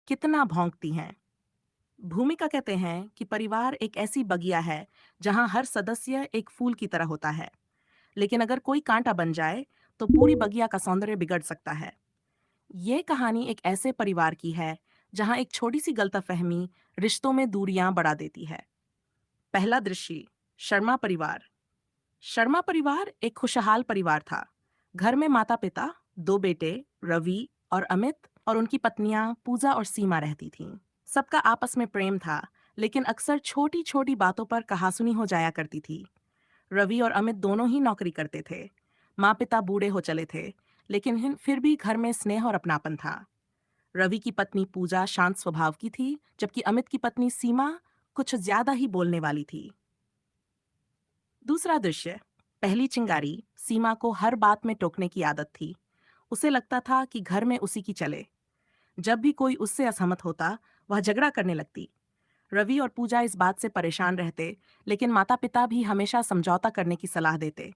कितना भौंकती हैं। भूमिका कहते हैं कि परिवार एक ऐसी बगिया है जहां हर सदस्य एक फूल की तरह होता है, लेकिन अगर कोई कांटा बन जाए तो पूरी बगिया का सौंदर्य बिगड़ सकता है। ये कहानी एक ऐसे परिवार की है जहां एक छोटी सी गलतफहमी रिश्तों में दूरियां बढ़ा देती है। पहला दृश्य, शर्मा परिवार। शर्मा परिवार एक खुशहाल परिवार था। घर में माता पिता, दो बेटे रवि और अमित और उनकी पत्नियां पूजा और सीमा रहती थीं। सबका आपस में प्रेम था, लेकिन अक्सर छोटी छोटी बातों पर कहासुनी हो जाया करती थी। रवि और अमित दोनों ही नौकरी करते थे। माँ पिता बूढ़े हो चले थे, लेकिन फिर भी घर में स्नेह और अपनापन था। रवि की पत्नी पूजा शांत स्वभाव की थी, जबकि अमित की पत्नी सीमा कुछ ज्यादा ही बोलने वाली थी। दूसरा दृश्य, पहली चिंगारी। सीमा को हर बात में टोकने की आदत थी। उसे लगता था कि घर में उसी की चले। जब भी कोई उससे असहमत होता, वह झगड़ा करने लगती। रवि और पूजा इस बात से परेशान रहते, लेकिन माता पिता भी हमेशा समझौता करने की सलाह देते।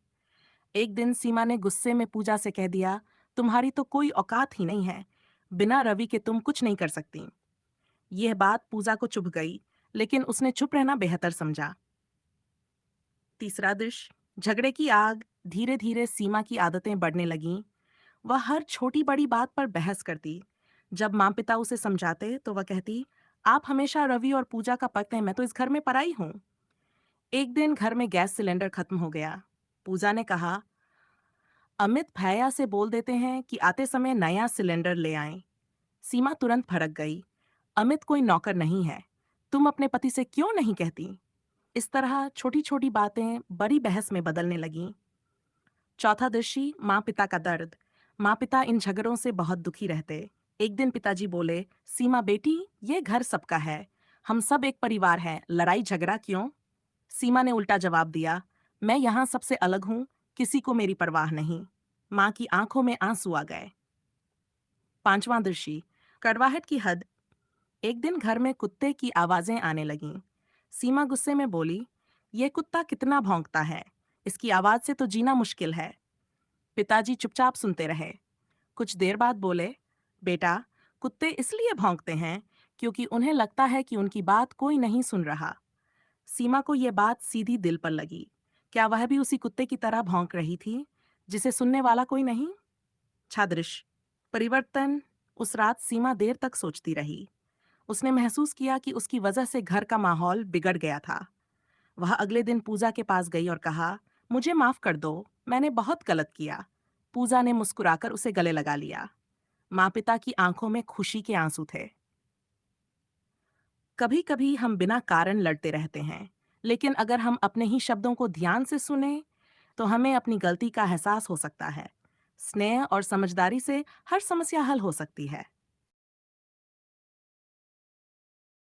एक दिन सीमा ने गुस्से में पूजा से कह दिया, तुम्हारी तो कोई औकात ही नहीं है, बिना रवि के तुम कुछ नहीं कर सकती। यह बात पूजा को चुभ गई, लेकिन उसने चुप रहना बेहतर समझा। तीसरा दृश्य, झगड़े की आग। धीरे धीरे सीमा की आदतें बढ़ने लगीं। वह हर छोटी बड़ी बात पर बहस करती। जब माँ पिता उसे समझाते तो वह कहती, आप हमेशा रवि और पूजा का पक्ष हैं, मैं तो इस घर में पराई हूँ। एक दिन घर में गैस सिलेंडर खत्म हो गया। पूजा ने कहा, अमित भैया से बोल देते हैं कि आते समय नया सिलेंडर ले आएं। सीमा तुरंत भड़क गई, अमित कोई नौकर नहीं है, तुम अपने पति से क्यों नहीं कहती। इस तरह छोटी छोटी बातें बड़ी बहस में बदलने लगीं। चौथा दृश्य, माँ पिता का दर्द। माँ पिता इन झगड़ों से बहुत दुखी रहते। एक दिन पिताजी बोले, सीमा बेटी, ये घर सबका है, हम सब एक परिवार हैं, लड़ाई झगड़ा क्यों। सीमा ने उल्टा जवाब दिया, मैं यहाँ सबसे अलग हूँ, किसी को मेरी परवाह नहीं। माँ की आंखों में आंसू आ गए। पांचवां दृश्य, कड़वाहट की हद। एक दिन घर में कुत्ते की आवाजें आने लगीं। सीमा गुस्से में बोली, ये कुत्ता कितना भौंकता है, इसकी आवाज से तो जीना मुश्किल है। पिताजी चुपचाप सुनते रहे। कुछ देर बाद बोले, बेटा, कुत्ते इसलिए भौंकते हैं क्योंकि उन्हें लगता है कि उनकी बात कोई नहीं सुन रहा। सीमा को यह बात सीधी दिल पर लगी। क्या वह भी उसी कुत्ते की तरह भौंक रही थी, जिसे सुनने वाला कोई नहीं। छादृश परिवर्तन। उस रात सीमा देर तक सोचती रही। उसने महसूस किया कि उसकी वजह से घर का माहौल बिगड़ गया था। वह अगले दिन पूजा के पास गई और कहा, मुझे माफ कर दो, मैंने बहुत गलत किया। पूजा ने मुस्कुराकर उसे गले लगा लिया। माँ पिता की आंखों में खुशी के आंसू थे। कभी कभी हम बिना कारण लड़ते रहते हैं, लेकिन अगर हम अपने ही शब्दों को ध्यान से सुने तो हमें अपनी गलती का एहसास हो सकता है। स्नेह और समझदारी से हर समस्या हल हो सकती है।